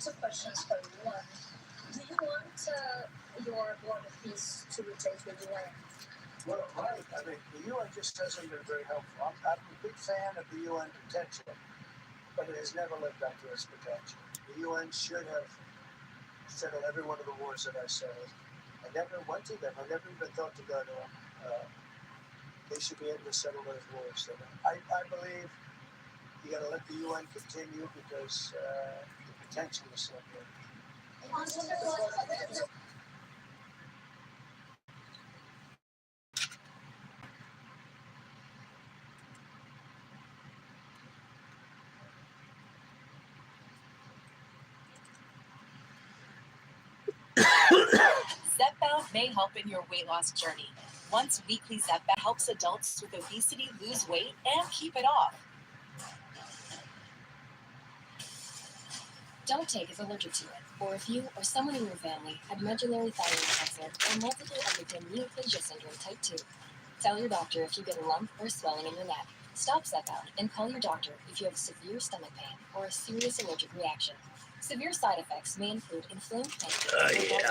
Two questions for you. One, do you want your board of peace to replace the UN? Well, right. I mean, the UN just hasn't been very helpful. I'm a big fan of the UN potential, but it has never lived up to its potential. The UN should have settled every one of the wars that I settled. I never went to them. I never even thought to go to them. They should be able to settle those wars. And I believe you got to let the UN continue because the potential is so good. Zepbound may help in your weight loss journey. Once weekly Zepbound helps adults with obesity lose weight and keep it off. Don't take if allergic to it, or if you or someone in your family had medullary thyroid cancer or multiple endocrine neoplasia syndrome type 2. Tell your doctor if you get a lump or swelling in your neck. Stop Zepbound and call your doctor if you have severe stomach pain or a serious allergic reaction. Severe side effects may include inflamed pancreas.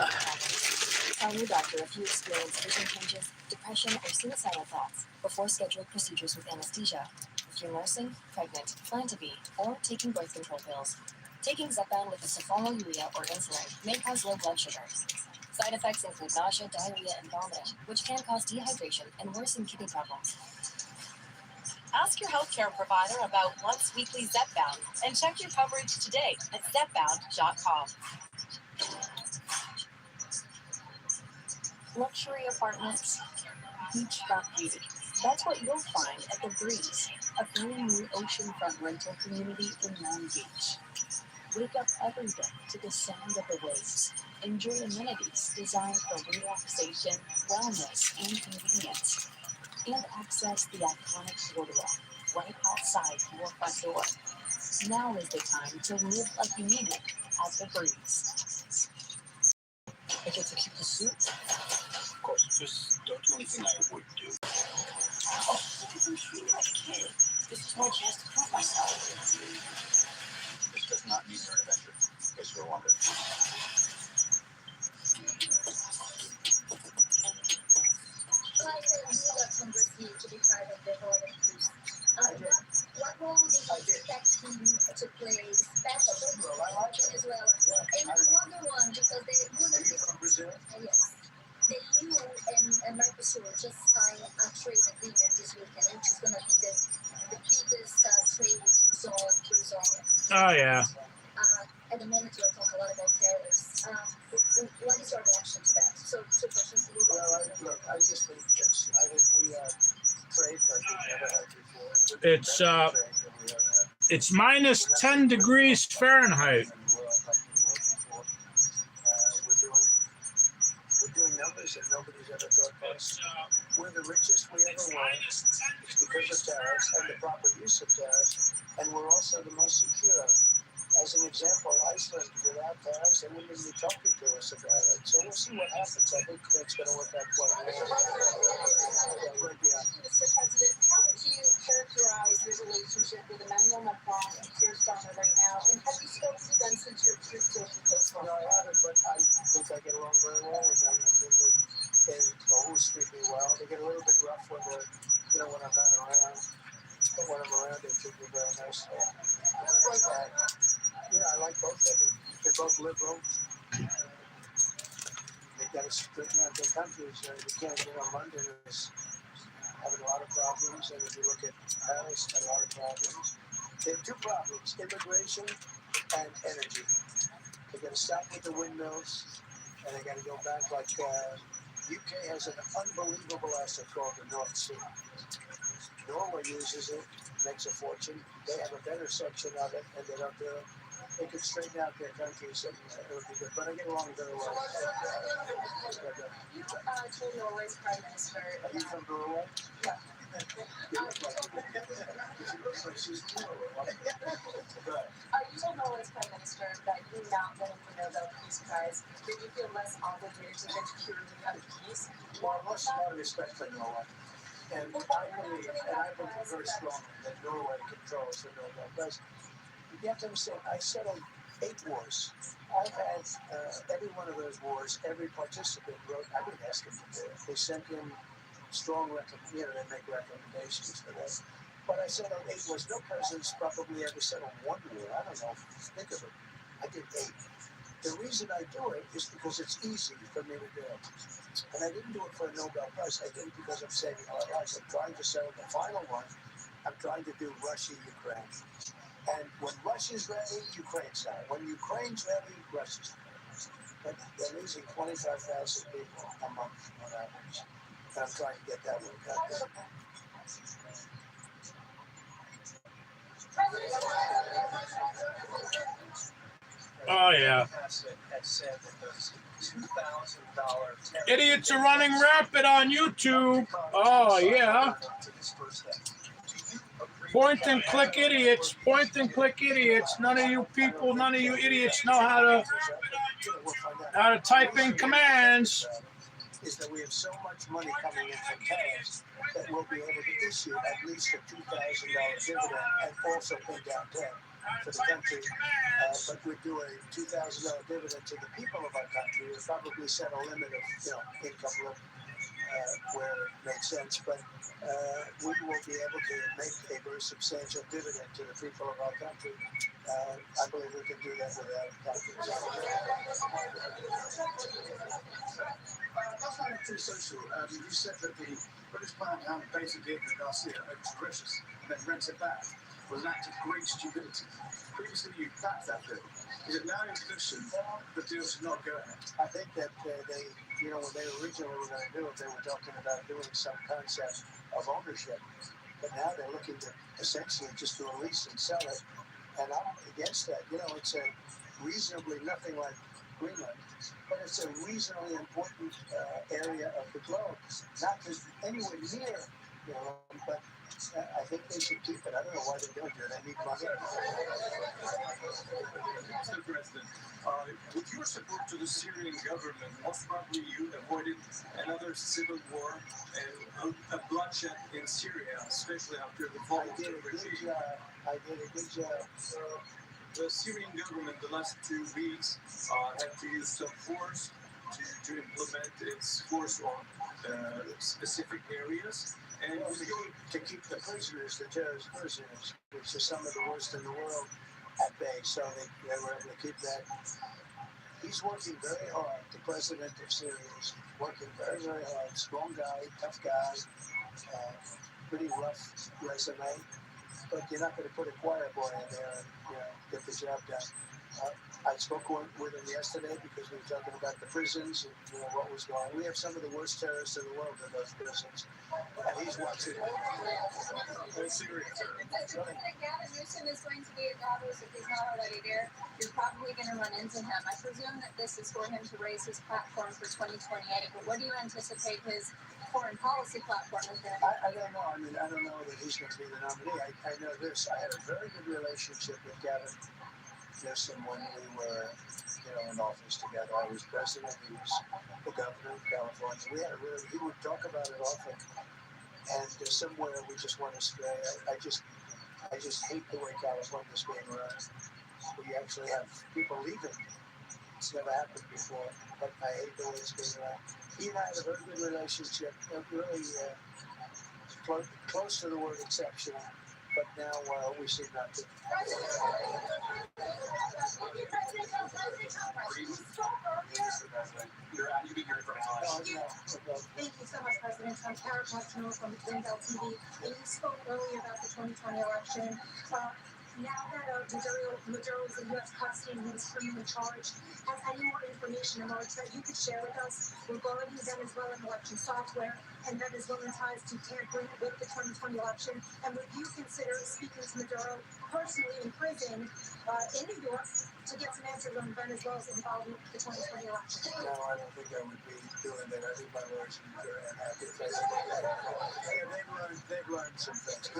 Tell your doctor if you experience vision changes, depression, or suicidal thoughts before scheduled procedures with anesthesia. If you're nursing, pregnant, plan to be, or taking birth control pills. Taking Zepbound with a sulfonylurea or insulin may cause low blood sugar. Side effects include nausea, diarrhea, and vomiting, which can cause dehydration and worsen kidney problems. Ask your healthcare provider about once weekly Zepbound and check your coverage today at zepbound.com. Luxury apartments, beachfront beauty. That's what you'll find at The Breeze, a brand new oceanfront rental community in Long Beach. Wake up every day to the sound of the waves. Enjoy amenities designed for relaxation, wellness, and convenience. And access the iconic boardwalk right outside your front door. Now is the time to live like you mean it at The Breeze. I get to keep the suit? Of course, just don't do anything I would do. Oh, because I'm treated like a kid. This is my chance to prove myself. This does not mean you're an adventure, in case you're wondering. To be part of the board of peace. What role do you expect him to play, especially in Venezuela? And another one, because they from Brazil? Yes. The EU and Mercosur just signed a trade agreement this weekend, which is going to be the biggest trade zone, free zone. Oh, yeah. At the moment, we're talking a lot about tariffs. What is your reaction to that? So, two questions. Well, I just think we are trade like we've never had before. It's minus 10 degrees Fahrenheit. We're doing numbers that nobody's ever thought possible. We're the richest we ever were. It's because of tariffs and the proper use of tariffs, and we're also the most secure. As an example, Iceland, without tariffs, they wouldn't even be talking to us about it. So we'll see what happens. I think that's going to work out quite well. Mr. President, how would you characterize your relationship with Emmanuel Macron and Keir Starmer right now? And have you spoken to them since your trip to Kosovo? No, I haven't, but I think I get along very well with them. I think they always treat me well. They get a little bit rough when when I'm not around. But when I'm around, they treat me very nicely. I like both of them. They're both liberal. They've got to straighten out their countries. You can't, London is having a lot of problems, and if you look at Paris, got a lot of problems. They have two problems: immigration and energy. They got to stop with the windmills, and they got to go back. Like UK has an unbelievable asset called the North Sea. Norway uses it, makes a fortune. They have a better section of it, and they don't do it. They could straighten out their countries, and it would be good. But I get along very well. You told Norway's Prime Minister. Are you from Norway? Yeah. You told Norway's Prime Minister that you're not winning the Nobel Peace Prize. Did you feel less obligated to get purely out of peace? Well, I lost a lot of respect for Norway. And I believe very strongly that Norway controls the Nobel Prize. You have to understand, I settled 8 wars. I've had every one of those wars. Every participant wrote. I didn't ask them to do it. They sent in strong recommendations. They make recommendations for that. But I settled 8 wars. No president's probably ever settled 1 war. I don't know. Think of it. I did 8. The reason I do it is because it's easy for me to do. And I didn't do it for a Nobel Prize. I did it because I'm saving our lives. I'm trying to settle the final one. I'm trying to do Russia-Ukraine. And when Russia's ready, Ukraine's out. When Ukraine's ready, Russia's ready. But they're losing 25,000 people a month on average. And I'm trying to get that one done. Oh, yeah. Idiots are running rampant on YouTube. Oh, yeah. Point and click idiots. Point and click idiots. None of you people, none of you idiots know how to type in commands. Is that we have so much money coming in from tariffs that we'll be able to issue at least a $2,000 dividend and also pay down debt for the country. But we'd do a $2,000 dividend to the people of our country. We'd probably set a limit of income limit where it makes sense. But we will be able to make a very substantial dividend to the people of our country. I believe we can do that without taxes. That's not too social. You said that the British plan to hand basically Edgar Garcia over to British and then rent it back was an act of great stupidity. Previously, you backed that bill. Is it now your position the deal should not go ahead? I think that they, when they originally were going to do it, they were talking about doing some concept of ownership. But now they're looking to essentially just do a lease and sell it. And I'm against that. It's a reasonably nothing like Greenland, but it's a reasonably important area of the globe. Not just anywhere near, but I think they should keep it. I don't know why they don't do it. They need money. Mr. President, with your support to the Syrian government, most probably you avoided another civil war and a bloodshed in Syria, especially after the fall of the regime. I did a good job. The Syrian government, the last 2 weeks, had to use some force to implement its force on specific areas. And to keep the prisoners, the terrorist prisoners, which are some of the worst in the world, at bay. So they were able to keep that. He's working very hard. The president of Syria is working very, very hard. Strong guy, tough guy, pretty rough resume. But you're not going to put a choir boy in there and get the job done. I spoke with him yesterday because we were talking about the prisons and what was going on. We have some of the worst terrorists in the world in those prisons, and he's watching. Syria. Gavin Newsom is going to be at Davos if he's not already there. You're probably going to run into him. I presume that this is for him to raise his platform for 2028. But what do you anticipate his foreign policy platform is going to be? I don't know. I don't know that he's going to be the nominee. I know this. I had a very good relationship with Gavin Newsom when we were, in office together. I was president. He was the governor of California. We had he would talk about it often. And somewhere we just went astray. I just hate the way California's being run. We actually have people leaving. It's never happened before, but I hate the way it's being run. He and I had a very good relationship, really close to the word exceptional, but now we seem not to. Thank you so much, President. I'm Kara Castro from Greenbelt TV. And you spoke earlier about the 2020 election. Now that Maduro is in U.S. custody and he was freely charged, has any more information emerged that you could share with us regarding Venezuelan election software and Venezuelan ties to tampering with the 2020 election? And would you consider speaking to Maduro personally in prison in New York to get some answers on Venezuela's involvement with the 2020 election? No, I don't think I would be doing that. I think my lawyers would be very unhappy. They've learned some things.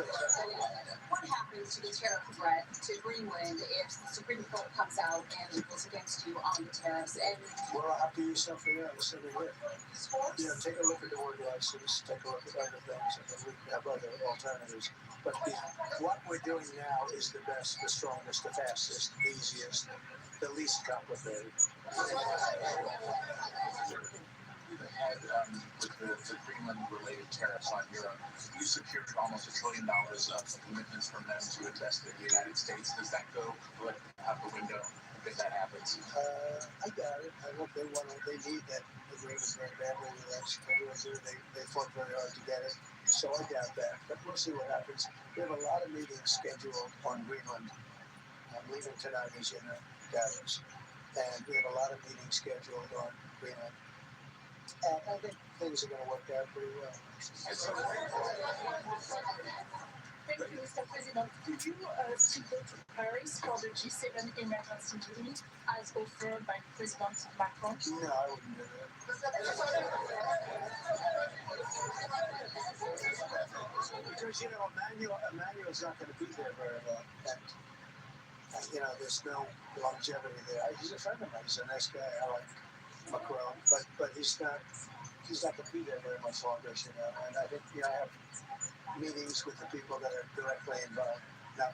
What happens to the tariff threat to Greenland if the Supreme Court comes out and rules against you on the tariffs? And well, I'll have to use something else. Take a look at the word license, take a look at other things, and then we have other alternatives. But what we're doing now is the best, the strongest, the fastest, the easiest. the least complicated. Had with the Greenland-related tariffs on Europe, you secured almost $1 trillion of commitments from them to invest in the United States. Does that go out the window if that happens? I got it. I hope they need that agreement very badly with us. They fought very hard to get it. So I doubt that. But we'll see what happens. We have a lot of meetings scheduled on Greenland. I'm leaving tonight, as you know, Davos. And we have a lot of meetings scheduled on Greenland. And I think things are going to work out pretty well. Thank you, Mr. President. Could you still go to Paris for the G7 emergency meeting as offered by President Macron? No, I wouldn't do that. Because, you know, Emmanuel's not going to be there very long. And you know, there's no longevity there. He's a friend of mine. He's a nice guy. I like Macron, but he's not going to be there very much longer, as you know. And I think, you know, I have meetings with the people that are directly involved, not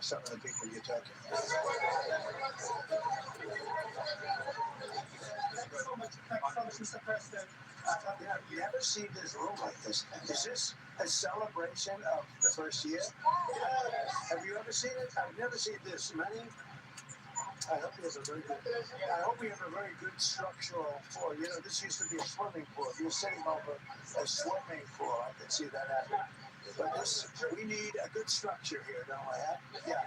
some of the people you're talking about. Thanks so much, Mr. President. I've never seen this room like this. Is this a celebration of the first year? Have you ever seen it? I've never seen this many. I hope we have a very good structural floor. You know, this used to be a swimming pool. You're sitting over a swimming pool. I can see that happening. But we need a good structure here, don't we? Yeah.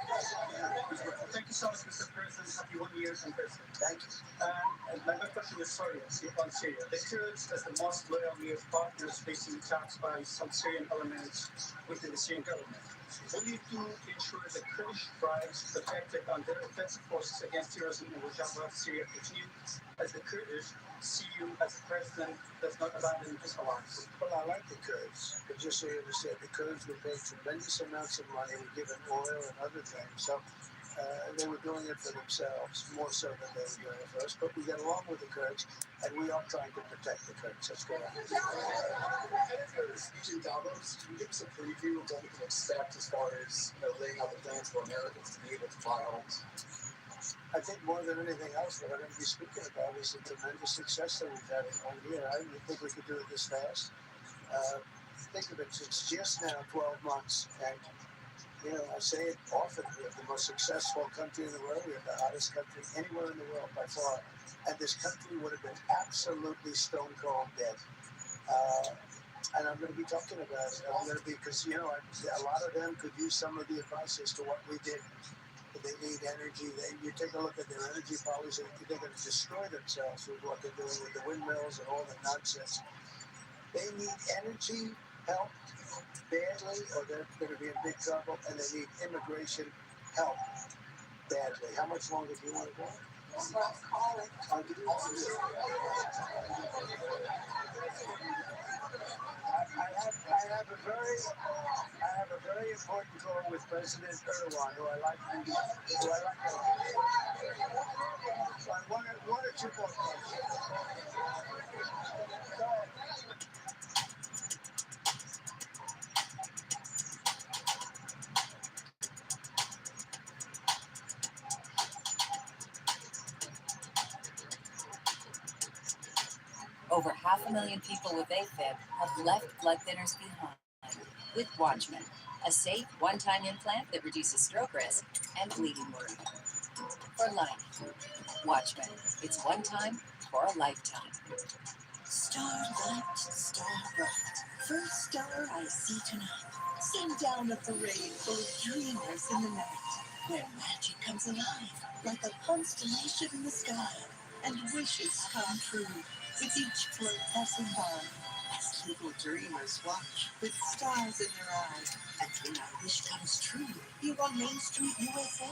Thank you so much, Mr. President. Happy 1 year in President. Thank you. And my question is on Syria. The Kurds, as the most loyal near partners, facing attacks by some Syrian elements within the Syrian government. What do you do to ensure that Kurdish tribes protected on their offensive forces against terrorism in Rojava, Syria continue, as the Kurdish see you as a president does not abandon his alliance? Well, I like the Kurds, but just so you understand, the Kurds were paid tremendous amounts of money, were given oil and other things, so they were doing it for themselves, more so than they were doing it for us, but we get along with the Kurds, and we are trying to protect the Kurds. That's good. Ahead of your speech in Davos, can you give us a preview of what we can expect as far as laying out the plans for Americans to be able to buy homes? I think more than anything else, what I'm going to be speaking about is the tremendous success that we've had in 1 year. I didn't think we could do it this fast. Think of it, it's just now 12 months, and you know, I say it often, we have the most successful country in the world. We have the hottest country anywhere in the world by far. And this country would have been absolutely stone cold dead. And I'm going to be talking about it. Because, you know, a lot of them could use some of the advice as to what we did. They need energy. You take a look at their energy policy, they're going to destroy themselves with what they're doing with the windmills and all the nonsense. They need energy help badly, or they're going to be in big trouble, and they need immigration help badly. How much longer do you want to go? I have a very important call with President Erdogan, who I like. One or two more questions. Go ahead. Over 500,000 people with AFib have left blood thinners behind. With Watchman, a safe one-time implant that reduces stroke risk and bleeding worry. For life. Watchman. It's one time for a lifetime. Starlight, star bright, first star I see tonight. Sing down a parade full of dreamers in the night, where magic comes alive, like a constellation in the sky, and wishes come true, with each float passing by. As little dreamers watch, with stars in their eyes, and when our wish comes true, here on Main Street, USA,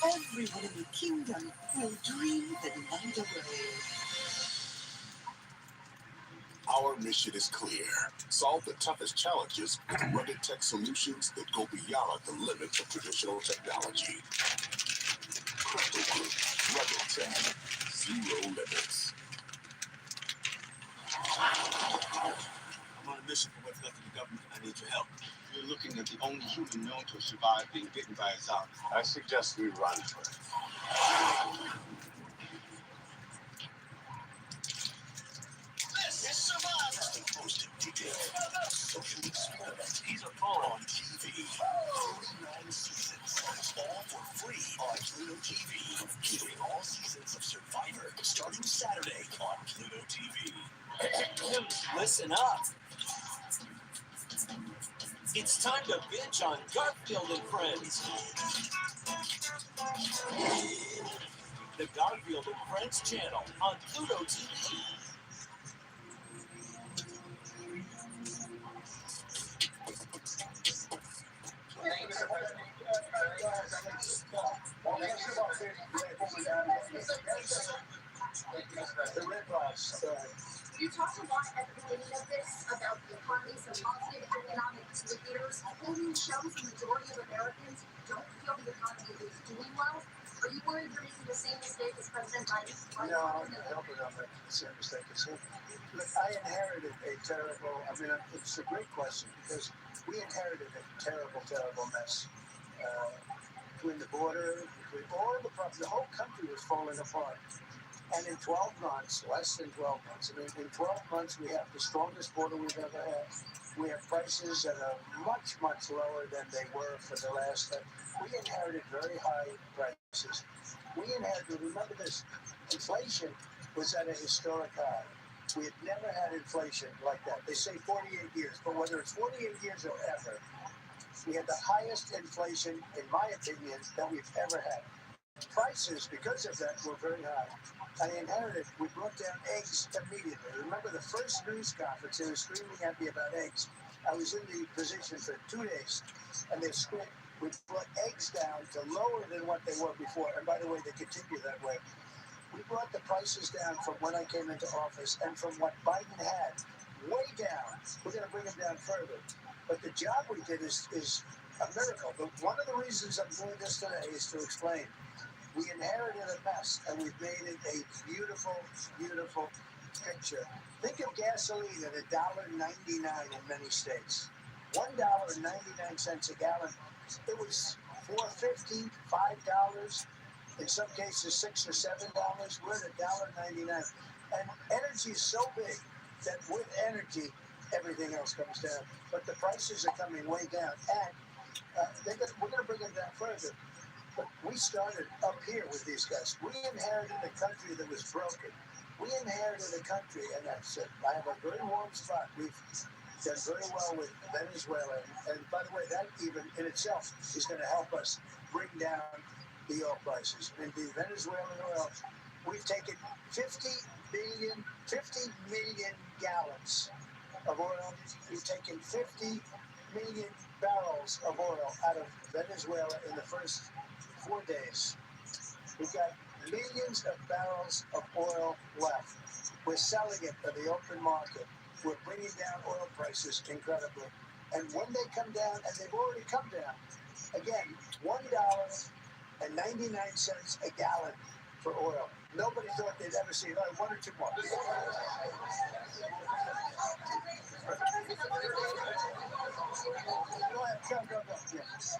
everyone in the kingdom will dream the night away. Our mission is clear. Solve the toughest challenges with rugged tech solutions that go beyond the limits of traditional technology. Crypto Group, rugged tech, zero limits. I'm on a mission for what's left of the government. I need your help. You're looking at the only human known to have survived being bitten by a zombie. I suggest we run for it. This is Survivor. The most addictive social experiment. He's a pro on TV. 49 seasons. All for free on Pluto TV. Viewing all seasons of Survivor starting Saturday on Pluto TV. Listen up. It's time to binge on Garfield and Friends. The Garfield and Friends channel on Pluto TV. The red box. You talked a lot at the beginning of this about the economy, some positive economic indicators. Polling shows the majority of Americans don't feel the economy is doing well. Are you worried you're making the same mistake as President Biden? No, I'm not helping on that same mistake as him. Look, I inherited a terrible, it's a great question because we inherited a terrible, terrible mess. Between the border, between all the problems, the whole country was falling apart. And in 12 months, less than 12 months, in 12 months, we have the strongest border we've ever had. We have prices that are much, much lower than they were for the last time. We inherited very high prices. We inherited, remember this, inflation was at a historic high. We had never had inflation like that. They say 48 years, but whether it's 48 years or ever, we had the highest inflation, in my opinion, that we've ever had. Prices, because of that, were very high. I inherited, we brought down eggs immediately. Remember the first news conference, they were screaming at me about eggs. I was in the position for 2 days, and they screamed. We brought eggs down to lower than what they were before. And by the way, they continue that way. We brought the prices down from when I came into office and from what Biden had, way down. We're going to bring them down further. But the job we did is a miracle. But one of the reasons I'm doing this today is to explain. We inherited a mess, and we've made it a beautiful, beautiful picture. Think of gasoline at $1.99 in many states. $1.99 a gallon. It was $4.50, $5, in some cases $6 or $7. We're at $1.99, and energy is so big that with energy, everything else comes down. But the prices are coming way down, and we're going to bring them down further. But we started up here with these guys. We inherited a country that was broken. We inherited a country, and that's it. I have a very warm spot. We've done very well with Venezuela. And by the way, that even in itself is going to help us bring down the oil prices. In the Venezuelan oil, we've taken 50 million gallons of oil. We've taken 50 million barrels of oil out of Venezuela in the first 4 days. We've got millions of barrels of oil left. We're selling it on the open market. We're bringing down oil prices incredibly. And when they come down, and they've already come down, again, $1.99 a gallon for oil. Nobody thought they'd ever see it. Oh, 1 or 2 more. Go ahead, go. Yes.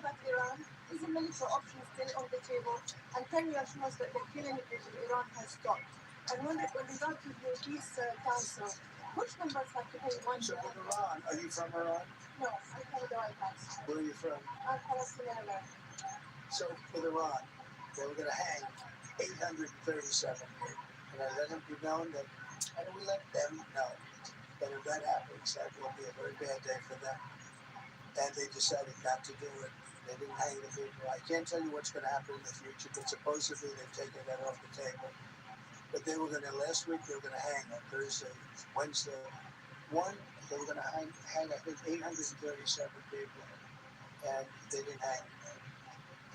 That Iran is a military option still on the table, and 10 years shows that the killing in Iran has stopped. I wonder, with regard to your peace council, which members have to pay one? So with Iran, are you from Iran? No, I'm from the White House. Where are you from? I'm Palestinian American. So with Iran, they were going to hang 837 people. And I let them be known that, and we let them know that if that happens, that will be a very bad day for them. And they decided not to do it. They didn't hang the people. I can't tell you what's going to happen in the future, but supposedly they've taken that off the table. But they were going to, last week, they were going to hang on Thursday, Wednesday. They were going to hang, I think, 837 people. And they didn't hang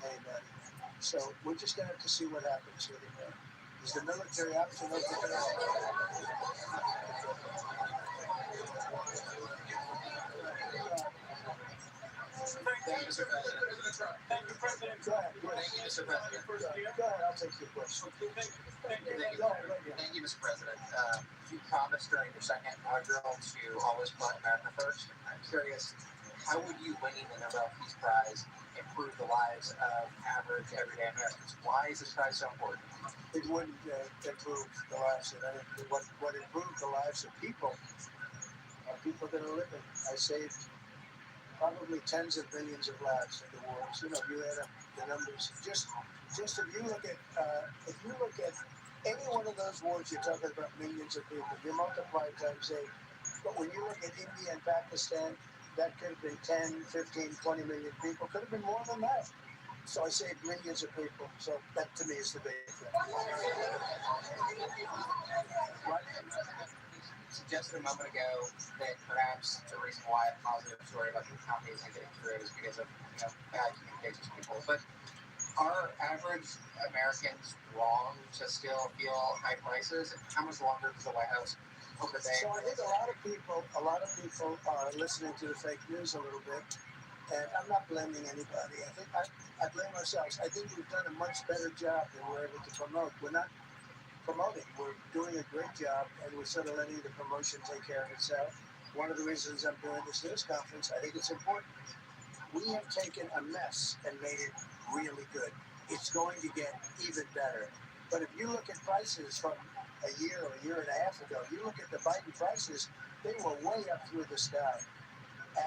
anybody. So we're just going to have to see what happens with it. Is the military option open? Thank you, Mr. President. Thank you, President. Go ahead. Thank you, Mr. President. Go ahead, I'll take your question. Thank you, Mr. President. You promised during your second inaugural to always put America first. I'm curious, how would you winning the Nobel Peace Prize improve the lives of average, everyday Americans. Why is this prize so important? It wouldn't improve the lives of anyone. What improved the lives of people are people that are living. I saved probably tens of millions of lives in the wars. You know, you add up the numbers. Just if you look at any one of those wars, you're talking about millions of people. You multiply times 8. But when you look at India and Pakistan, that could have been 10, 15, 20 million people. Could have been more than that. So I saved millions of people. So that to me is the big thing. What suggested a moment ago that perhaps the reason why a positive story about the economy isn't getting through is because of bad communications people. But are average Americans wrong to still feel high prices? How much longer does the White House hope that they? So I think a lot of people are listening to the fake news a little bit, and I'm not blaming anybody. I think I blame ourselves. I think we've done a much better job than we're able to promote. We're not promoting. We're doing a great job, and we're sort of letting the promotion take care of itself. One of the reasons I'm doing this news conference, I think it's important. We have taken a mess and made it really good. It's going to get even better. But if you look at prices from a year or a year and a half ago, you look at the Biden prices, they were way up through the sky.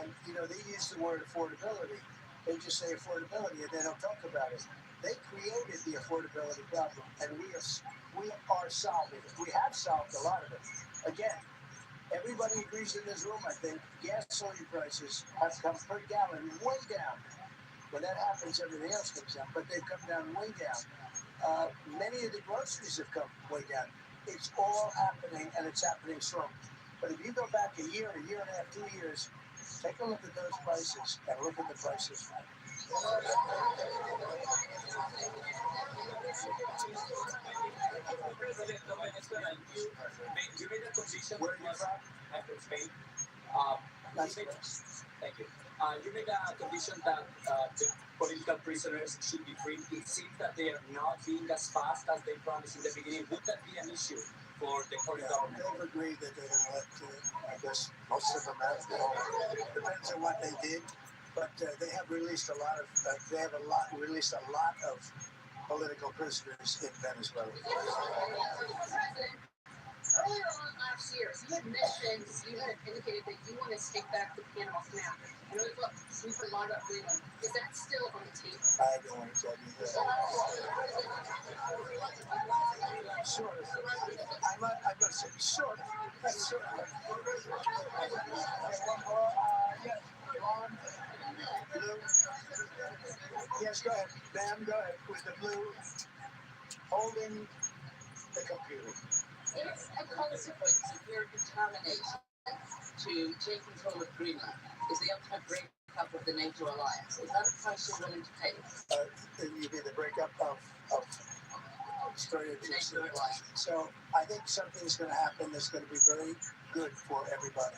And, they use the word affordability. They just say affordability and they don't talk about it. They created the affordability problem, and we are solving it. We have solved a lot of it. Again, everybody agrees in this room, I think, gasoline prices have come per gallon way down. When that happens, everything else comes down, but they've come down way down. Many of the groceries have come way down. It's all happening, and it's happening strong. But if you go back a year and a half, 2 years, take a look at those prices and look at the prices now. President of Venezuela, you made a condition. Where are you from? I'm from Spain. That's you made, nice. thank you. You made a condition that the political prisoners should be free. It seems that they are not being as fast as they promised in the beginning. Would that be an issue for the current government? They've agreed that they're going to let, I guess, most of them out. Depends on what they did. But they have released a lot of, released a lot of political prisoners in Venezuela. Earlier on last year, you had mentioned, you had indicated that you want to take back the Panama Canal. I know we've heard a lot about Greenland. Is that still on the table? I don't want to tell you that. Sort of. I'm going to say sort of. That's sort of. One more. Yes. Blonde. Blue. Yes, go ahead. Ma'am, go ahead. With the blue. Holding the computer. It's a consequence of your determination to take control of Greenland. Is the ultimate breakup of the NATO alliance. Is that a price you're willing to pay? You mean the breakup of strategies? So I think something's going to happen that's going to be very good for everybody.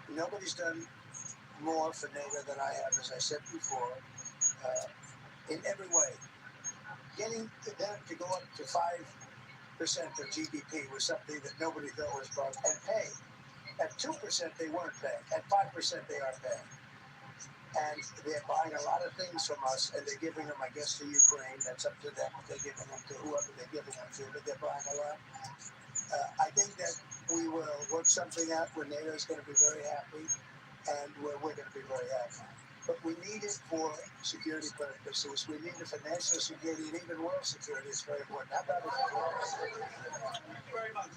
Nobody's done more for NATO than I have, as I said before, in every way. Getting them to go up to 5% of GDP was something that nobody thought was wrong. And pay. At 2%, they weren't paying. At 5%, they are paying. And they're buying a lot of things from us, and they're giving them, I guess, to Ukraine. That's up to them. They're giving them to whoever they're giving them to, but they're buying a lot. I think that we will work something out where NATO is going to be very happy, and where we're going to be very happy. But we need it for security purposes. We need it for national security, and even world security is very important. How about it? Thank you very much.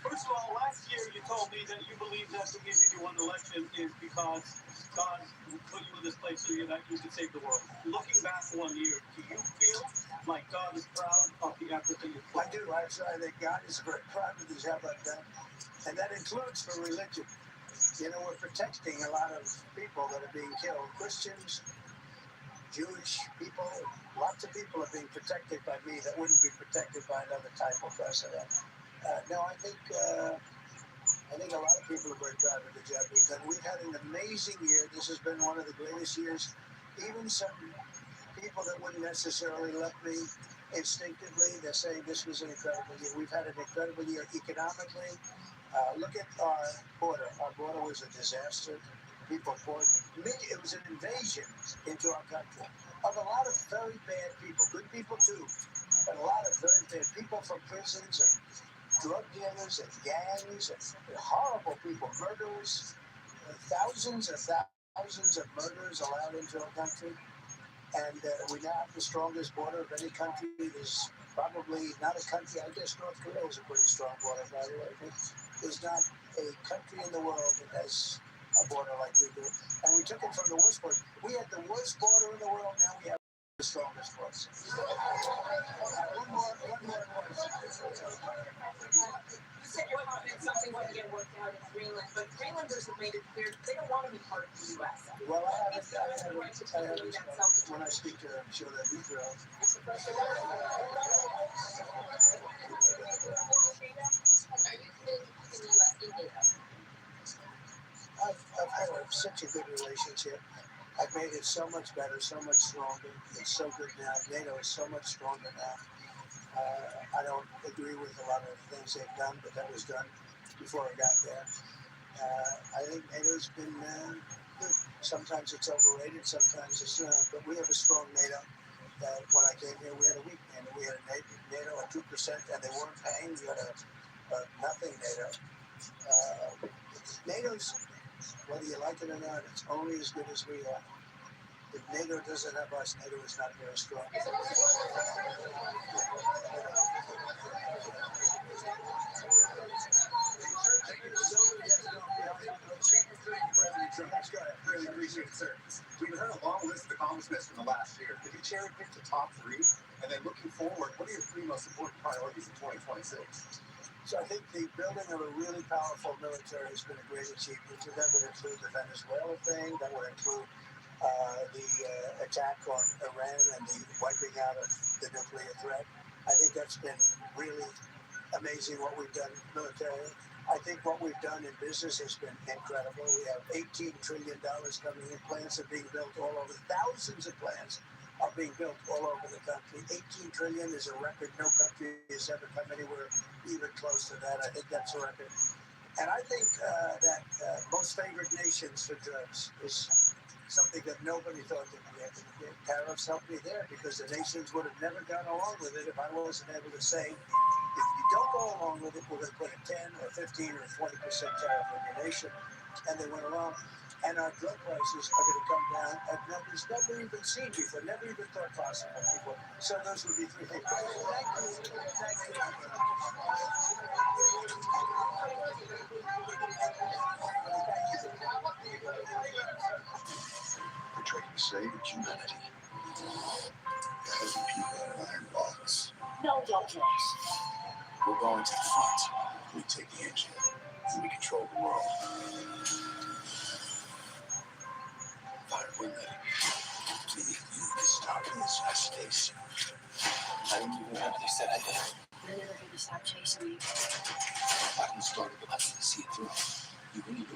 First of all, last year you told me that you believe that the reason you won the election is because God put you in this place so that you could save the world. Looking back 1 year, do you feel like God is proud of the effort that you've put? I do. Actually, I think God is very proud of the job I've done. And that includes for religion. We're protecting a lot of people that are being killed. Christians, Jewish people, lots of people are being protected by me that wouldn't be protected by another type of president. No, I think a lot of people are very proud of the job we've done. We've had an amazing year. This has been one of the greatest years. Even some people that wouldn't necessarily let me instinctively, they're saying this was an incredible year. We've had an incredible year economically. Look at our border. Our border was a disaster. people poured. It was an invasion into our country of a lot of very bad people, good people too, but a lot of very bad people from prisons and drug dealers and gangs and horrible people, murderers, thousands and thousands of murderers allowed into our country. And we now have the strongest border of any country. There's probably not a country, I guess North Korea has a pretty strong border, by the way. There's not a country in the world that has a border like we do. And we took it from the worst border. We had the worst border in the world, now we have the strongest border. One more. You said you're confident something wouldn't get worked out in Greenland, but Greenlanders have made it clear they don't want to be part of the U.S. Well, I haven't when I speak to them, I'm sure they'll be thrilled. Are you committed to keeping the U.S. in NATO? I've had such a good relationship. I've made it so much better, so much stronger. It's so good now. NATO is so much stronger now. I don't agree with a lot of the things they've done, but that was done before I got there. I think NATO's been good. Sometimes it's overrated, sometimes it's not. But we have a strong NATO. When I came here, we had a weak NATO. We had a NATO at 2%, and they weren't paying. We had a nothing NATO. NATO's, whether you like it or not, it's only as good as we are. If NATO doesn't have us, NATO is not very strong. Really appreciate it, sir. We've heard a long list of accomplishments from the last year. If you cherry pick the top 3, and then looking forward, what are your 3 most important priorities in 2026? So I think the building of a really powerful military has been a great achievement. That would include the Venezuela thing. That would include the attack on Iran and the wiping out of the nuclear threat. I think that's been really amazing what we've done militarily. I think what we've done in business has been incredible. We have $18 trillion coming in. Plants are being built all over. Thousands of plants are being built all over the country. 18 trillion is a record. No country has ever come anywhere even close to that. I think that's a record. And I think that most favored nations for drugs is something that nobody thought that we had to do. Tariffs helped me there because the nations would have never gone along with it if I wasn't able to say, if you don't go along with it, we're going to put a 10 or 15 or 20% tariff on your nation. And they went along. And our drug prices are going to come down at numbers never even seen before, never even thought possible before. So those would be 3 things. Thank you. We're trying to save humanity. Heavy people in iron box. No doctors. We're going to the front. We take the engine. And we control the world. Fire, we're ready. We need you to stop in this fast space. I didn't even have they said I did. They're never going to stop chasing me. I can start it, but I can see it through. You can do it.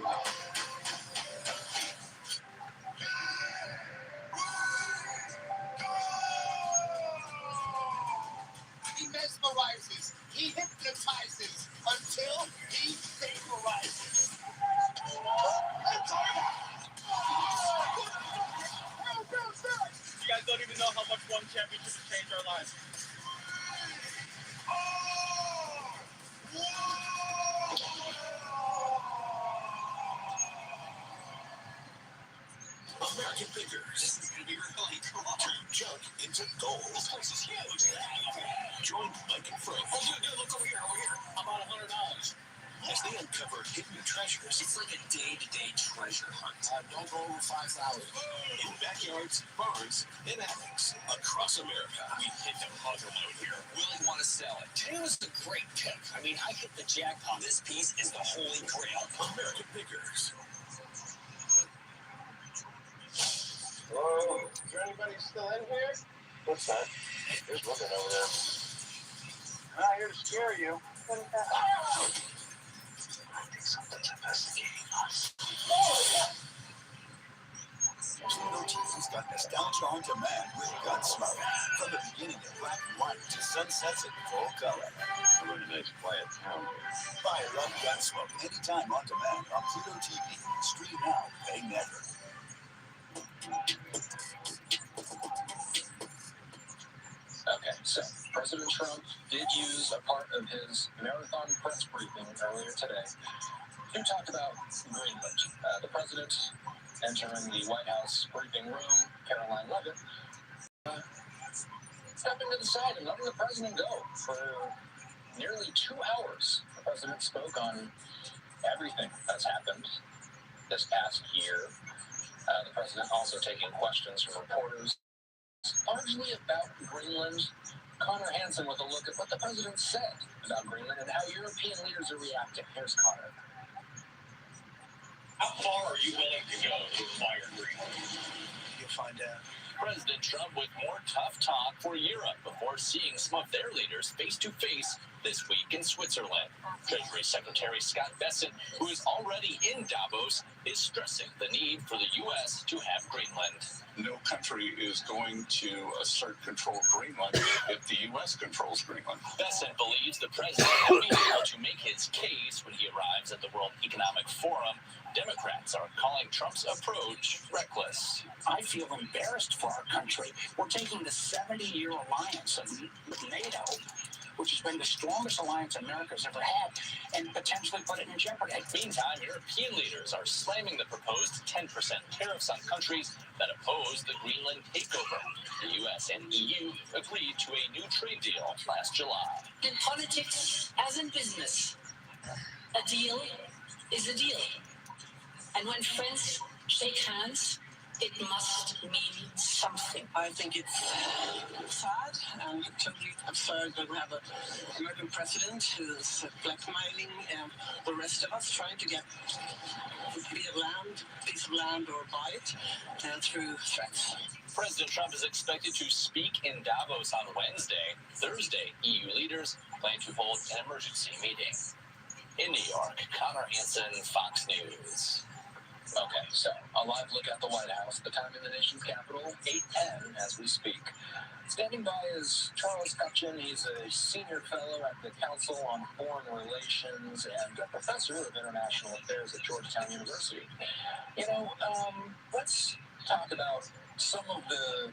He mesmerizes. He hypnotizes until he vaporizes. You guys don't even know how much one championship has changed our lives. American Pickers. This is going to be really cool. Turn junk into gold. This place is huge. Join Mike and Frank. Oh, dude, look over here, I'm on $100. As they uncover hidden treasures. It's like a day-to-day treasure hunt. Don't go over 5,000. In backyards, barns, and attics across America. We hit the mother load here. Really want to sell it. Today was a great pick. I mean, I hit the jackpot. This piece is the holy grail. American Pickers. Hello? Is there anybody still in here? What's that? There's looking over there. I'm not here to scare you. What is that? I think something's investigating us. There's no has got nostalgia on demand with Gunsmoke. From the beginning in black and white to sunsets in full color. I'm in a nice quiet town here. Fire up Gunsmoke anytime on demand on Pluto TV. Stream now, pay never. Okay, so President Trump did use a part of his marathon press briefing earlier today to talk about Greenland. The president entering the White House briefing room, Caroline Levitt, stepping to the side and letting the president go for nearly 2 hours. The president spoke on everything that's happened this past year. The president also taking questions from reporters, largely about Greenland. Connor Hansen with a look at what the president said about Greenland and how European leaders are reacting. Here's Connor. How far are you willing to go to acquire Greenland? You'll find out. President Trump with more tough talk for Europe before seeing some of their leaders face to face this week in Switzerland. Treasury Secretary Scott Bessent, who is already in Davos, is stressing the need for the U.S. to have Greenland. No country is going to assert control of Greenland if the U.S. controls Greenland. Bessent believes the president will be able to make his case when he arrives at the World Economic Forum. Democrats are calling Trump's approach reckless. I feel embarrassed for our country. We're taking the 70-year alliance with NATO, which has been the strongest alliance America's ever had, and potentially put it in jeopardy. Meantime, European leaders are slamming the proposed 10% tariffs on countries that oppose the Greenland takeover. The U.S. and EU agreed to a new trade deal last July. In politics, as in business, a deal is a deal. And when friends shake hands, it must mean something. I think it's sad and totally absurd that we have an American president who's blackmailing the rest of us, trying to get a piece of land or buy it through threats. President Trump is expected to speak in Davos on Wednesday. Thursday, EU leaders plan to hold an emergency meeting. In New York, Connor Hansen, Fox News. Okay, so a live look at the White House, the time in the nation's capital, 8:10 as we speak. Standing by is Charles Cutchin. He's a senior fellow at the Council on Foreign Relations and a professor of international affairs at Georgetown University. Let's talk about some of the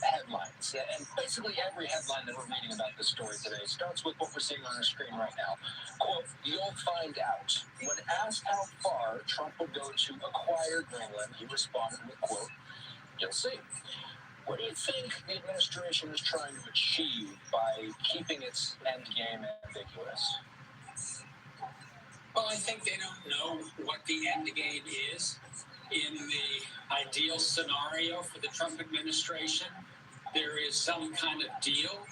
headlines. And basically every headline that we're reading about this story today starts with what we're seeing on our screen right now. Quote, "You'll find out." When asked how far Trump would go to acquire Greenland, he responded with, quote, "You'll see." What do you think the administration is trying to achieve by keeping its end game ambiguous? Well, I think they don't know what the end game is. In the ideal scenario for the Trump administration, there is some kind of deal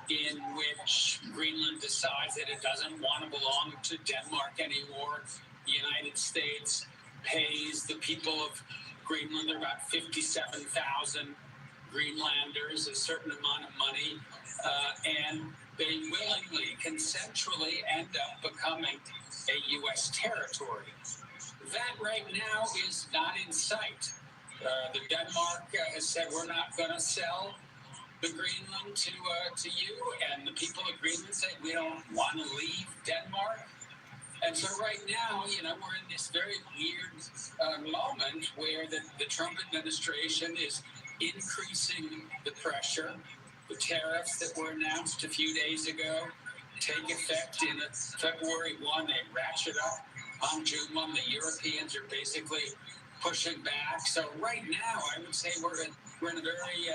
in which Greenland decides that it doesn't want to belong to Denmark anymore. The United States pays the people of Greenland, there are about 57,000 Greenlanders, a certain amount of money, and they willingly, consensually end up becoming a U.S. territory. That right now is not in sight. The Denmark has said we're not going to sell the Greenland to you, and the people of Greenland say we don't want to leave Denmark. And so right now, we're in this very weird moment where the Trump administration is increasing the pressure. The tariffs that were announced a few days ago take effect in February 1. They ratchet up on June 1. The Europeans are basically pushing back. So right now, I would say we're in a very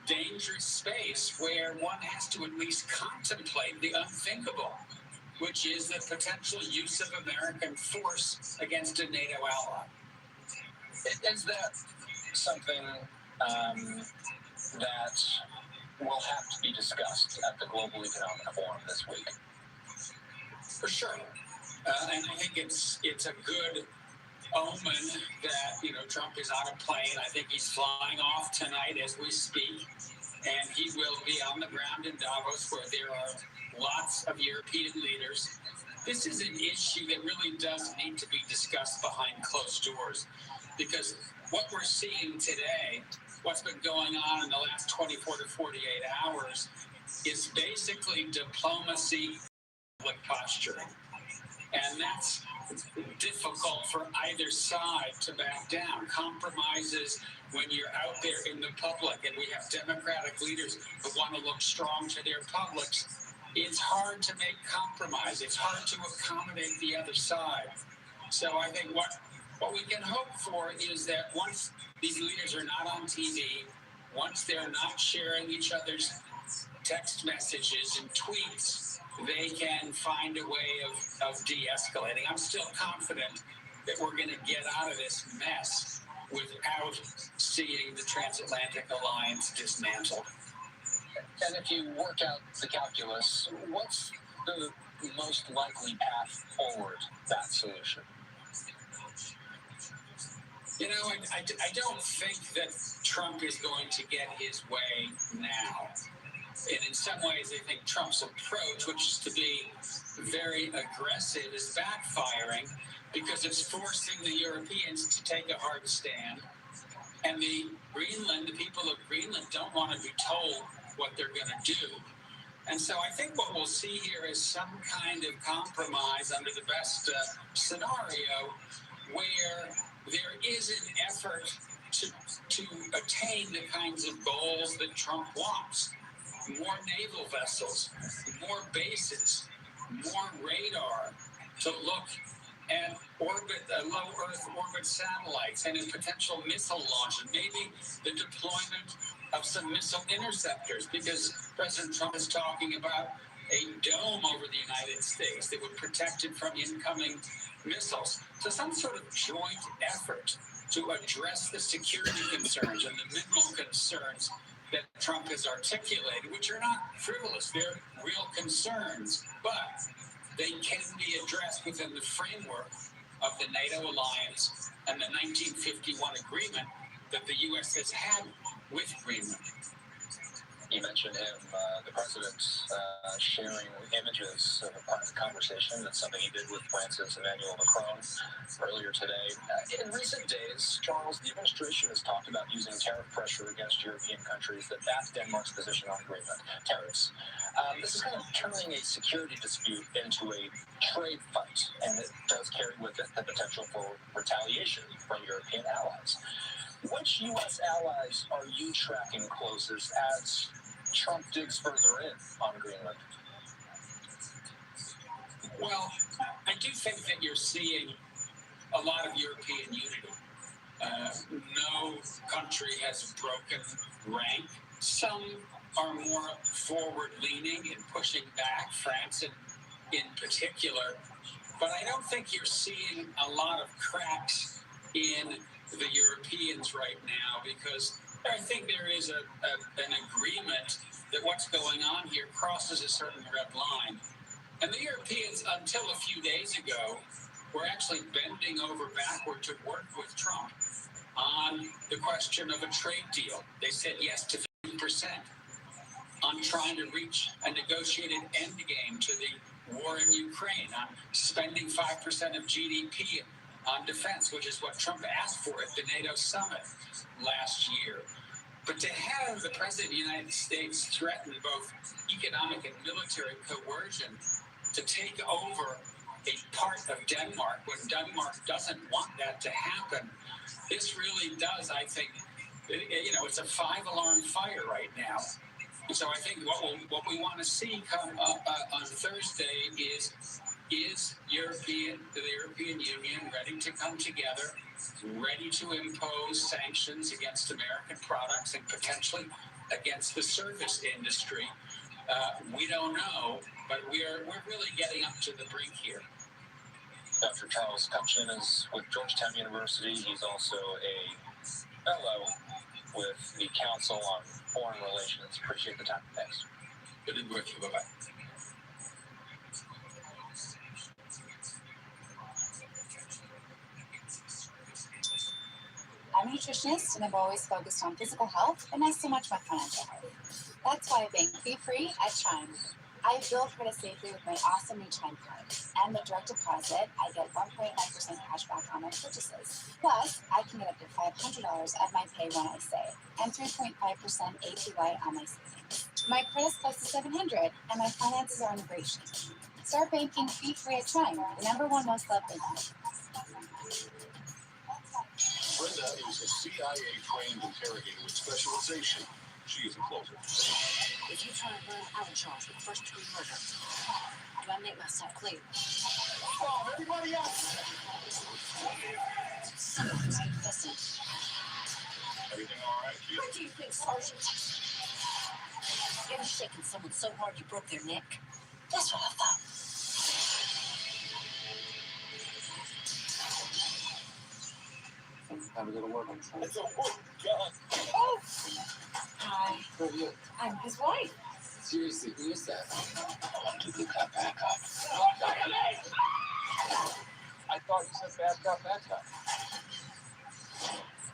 dangerous space where one has to at least contemplate the unthinkable, which is the potential use of American force against a NATO ally. Is that something that will have to be discussed at the Global Economic Forum this week? For sure. And I think it's a good omen that, Trump is on a plane. I think he's flying off tonight as we speak. And he will be on the ground in Davos where there are lots of European leaders. This is an issue that really does need to be discussed behind closed doors because what we're seeing today, what's been going on in the last 24 to 48 hours, is basically diplomacy, public posturing. And that's difficult for either side to back down. Compromises when you're out there in the public, and we have Democratic leaders who want to look strong to their publics. It's hard to make compromise. It's hard to accommodate the other side. So I think what we can hope for is that once these leaders are not on TV, once they're not sharing each other's text messages and tweets, they can find a way of de-escalating. I'm still confident that we're going to get out of this mess without seeing the transatlantic alliance dismantled. And if you work out the calculus, what's the most likely path forward, that solution? You know, I don't think that Trump is going to get his way now. And in some ways, I think Trump's approach, which is to be very aggressive, is backfiring because it's forcing the Europeans to take a hard stand. And the people of Greenland don't want to be told what they're going to do. And so I think what we'll see here is some kind of compromise under the best scenario where there is an effort to attain the kinds of goals that Trump wants. More naval vessels, more bases, more radar to look at low Earth orbit satellites and a potential missile launch, and maybe the deployment of some missile interceptors, because President Trump is talking about a dome over the United States that would protect it from incoming missiles. So some sort of joint effort to address the security concerns and the mineral concerns that Trump has articulated, which are not frivolous, they're real concerns, but they can be addressed within the framework of the NATO alliance and the 1951 agreement that the U.S. has had with Greenland. You mentioned him, the president, sharing images of a private conversation. That's something he did with France's Emmanuel Macron earlier today. In recent days, Charles, the administration has talked about using tariff pressure against European countries that back Denmark's position on Greenland, tariffs. This is kind of turning a security dispute into a trade fight, and it does carry with it the potential for retaliation from European allies. Which U.S. allies are you tracking closest as Trump digs further in on Greenland? Well, I do think that you're seeing a lot of European unity. No country has broken rank. Some are more forward-leaning and pushing back, France in particular. But I don't think you're seeing a lot of cracks in the Europeans right now, because I think there is an agreement that what's going on here crosses a certain red line. And the Europeans, until a few days ago, were actually bending over backward to work with Trump on the question of a trade deal. They said yes to 50%, on trying to reach a negotiated end game to the war in Ukraine, on spending 5% of GDP on defense, which is what Trump asked for at the NATO summit last year. But to have the President of the United States threaten both economic and military coercion to take over a part of Denmark when Denmark doesn't want that to happen, this really does, I think, it's a five-alarm fire right now. So I think what we want to see come up on Thursday is the European Union ready to come together, ready to impose sanctions against American products and potentially against the service industry. We don't know, but we're really getting up to the brink here. Dr. Charles Kupchin is with Georgetown University. He's also a fellow with the Council on Foreign Relations. Appreciate the time. Thanks. Good to be with you. Bye-bye. I'm a nutritionist and I've always focused on physical health and not so much my financial health. That's why I bank fee-free at Chime. I bill for it safely with my awesome new Chime card. And with direct deposit, I get 1.9% cash back on my purchases. Plus, I can get up to $500 of my pay when I save, and 3.5% APY on my savings. My credit's close to 700, and my finances are in great shape. Start banking fee-free at Chime, the #1 most loved bank. Brenda is a CIA-trained interrogator with specialization. She is a closer. If you try and run, I will charge with first-degree murder. Do I make myself clear? Oh, everybody else! Someone's confessing. Everything all right, kid? What do you think, Sergeant? You ever shaken someone so hard you broke their neck? That's what I thought. Have a little work on something. It's a wood gun. Oh! Hi. Who are you? I'm his wife. Seriously, who is that? I want to look that back up. I thought you said back up, back up.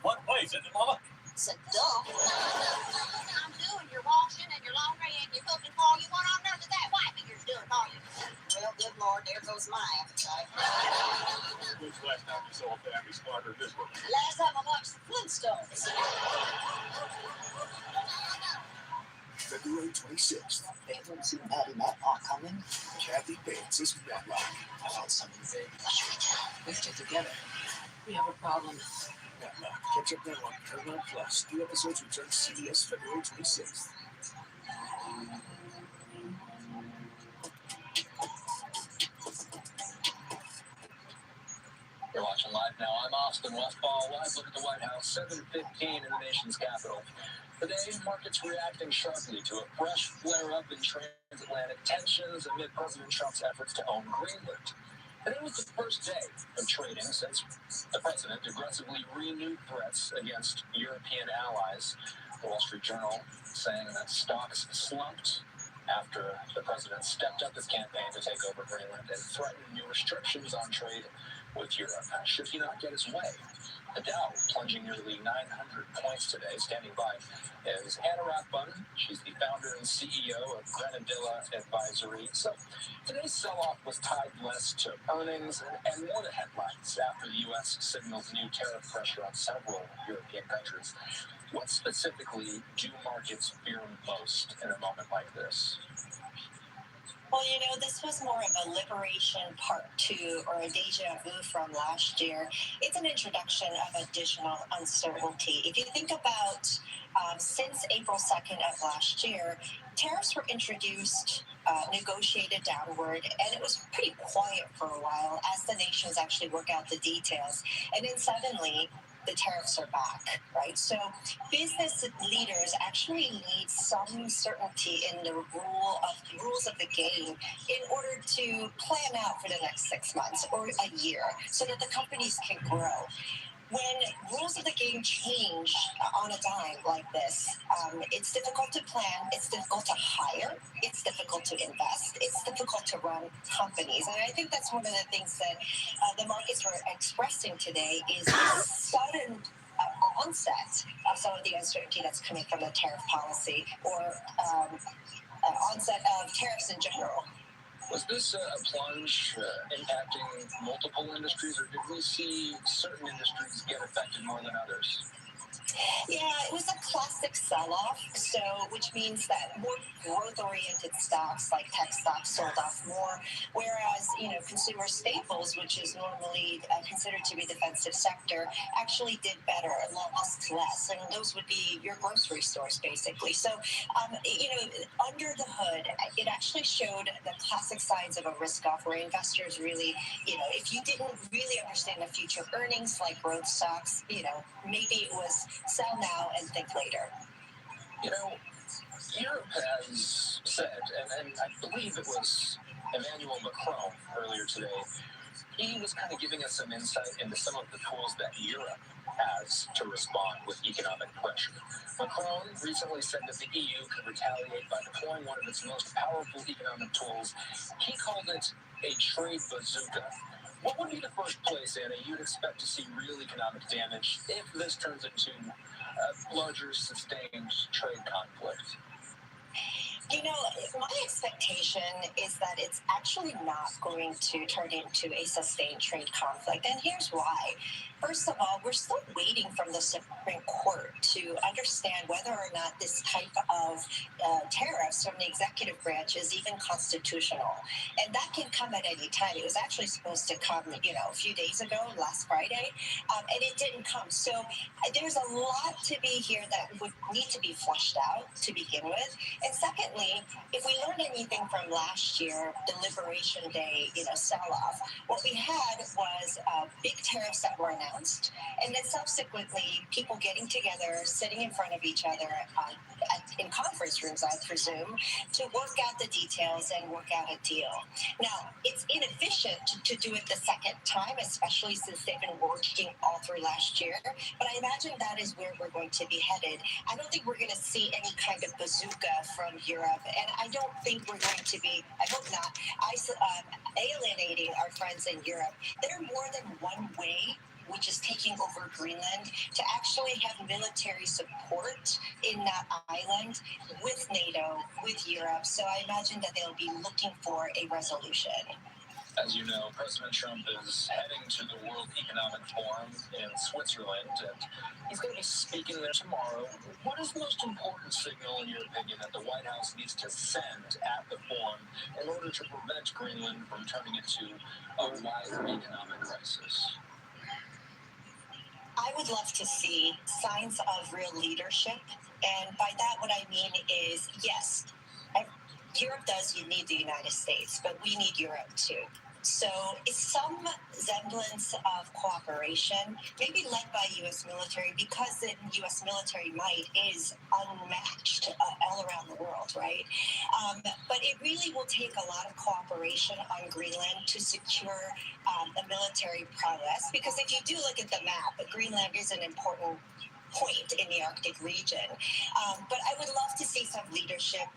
What place is it, Mama? It's a dog. I'm doing your washing and your laundry and your cooking for you. What on earth is that wife of yours doing for you? Well, good Lord, there goes my appetite. When's the last time you saw a family smarter than this one? Last time I watched the Flintstones. February 26th. They haven't seen Patty Matlock coming. Kathy Bates is Matlock. I found something big. We've stick together. We have a problem. Matlock. Catch up now on Paramount Plus. New episodes return to CBS February 26th. You're watching live now. I'm Austin Westfall. Live look at the White House, 7:15 in the nation's capital. Today, markets reacting sharply to a fresh flare-up in transatlantic tensions amid President Trump's efforts to own Greenland. Today was the first day of trading since the president aggressively renewed threats against European allies. The Wall Street Journal saying that stocks slumped after the president stepped up his campaign to take over Greenland and threatened new restrictions on trade with Europe should he not get his way. The Dow plunging nearly 900 points today. Standing by is Hannah Rathbun. She's the founder and CEO of Granadilla Advisory. So today's sell-off was tied less to earnings and more to headlines after the U.S. signaled new tariff pressure on several European countries. What specifically do markets fear most in a moment like this? Well, this was more of a liberation part 2 or a deja vu from last year. It's an introduction of additional uncertainty. If you think about since April 2nd of last year, tariffs were introduced, negotiated downward, and it was pretty quiet for a while as the nations actually work out the details. And then suddenly, the tariffs are back, right? So business leaders actually need some certainty in the rules of the game in order to plan out for the next 6 months or a year so that the companies can grow. When rules of the game change on a dime like this, it's difficult to plan, it's difficult to hire, it's difficult to invest, it's difficult to run companies. And I think that's one of the things that the markets were expressing today is this sudden onset of some of the uncertainty that's coming from the tariff policy or onset of tariffs in general. Was this a plunge impacting multiple industries, or did we see certain industries get affected more than others? Yeah, it was a classic sell-off, which means that more growth-oriented stocks like tech stocks sold off more, whereas consumer staples, which is normally considered to be the defensive sector, actually did better and lost less, and those would be your grocery stores basically. So, under the hood, it actually showed the classic signs of a risk-off, where investors really, if you didn't really understand the future earnings like growth stocks, maybe it was sell now and think later. Europe has said, and I believe it was Emmanuel Macron earlier today, he was kind of giving us some insight into some of the tools that Europe has to respond with economic pressure. Macron recently said that the EU could retaliate by deploying one of its most powerful economic tools. He called it a trade bazooka. What would be the first place, Anna, you'd expect to see real economic damage if this turns into a larger, sustained trade conflict? My expectation is that it's actually not going to turn into a sustained trade conflict, and here's why. First of all, we're still waiting from the Supreme Court to understand whether or not this type of tariffs from the executive branch is even constitutional, and that can come at any time. It was actually supposed to come, a few days ago, last Friday, and it didn't come. So there's a lot to be here that would need to be flushed out to begin with. And secondly, if we learned anything from last year, the Liberation Day, sell-off, what we had was big tariffs that were announced, and then subsequently people getting together, sitting in front of each other in conference rooms, I presume, to work out the details and work out a deal. Now, it's inefficient to do it the second time, especially since they've been working all through last year, but I imagine that is where we're going to be headed. I don't think we're going to see any kind of bazooka from Europe, and I don't think we're going to be, I hope not, alienating our friends in Europe. There are more than one way, which is taking over Greenland, to actually have military support in that island with NATO, with Europe. So I imagine that they'll be looking for a resolution. As you know, President Trump is heading to the World Economic Forum in Switzerland, and he's going to be speaking there tomorrow. What is the most important signal, in your opinion, that the White House needs to send at the forum in order to prevent Greenland from turning into a wider economic crisis? I would love to see signs of real leadership, and by that what I mean is, yes, Europe does need the United States, but we need Europe too. So it's some semblance of cooperation, maybe led by U.S. military, because the U.S. military might is unmatched all around the world, right? But it really will take a lot of cooperation on Greenland to secure a military prowess, because if you do look at the map, Greenland is an important point in the Arctic region. But I would love to see some leadership,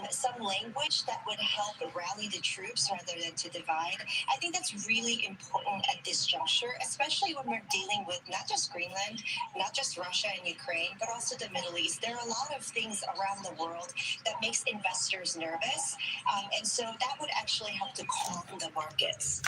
some language that would help rally the troops rather than to divide. I think that's really important at this juncture, especially when we're dealing with not just Greenland, not just Russia and Ukraine, but also the Middle East. There are a lot of things around the world that makes investors nervous. And so that would actually help to calm the markets.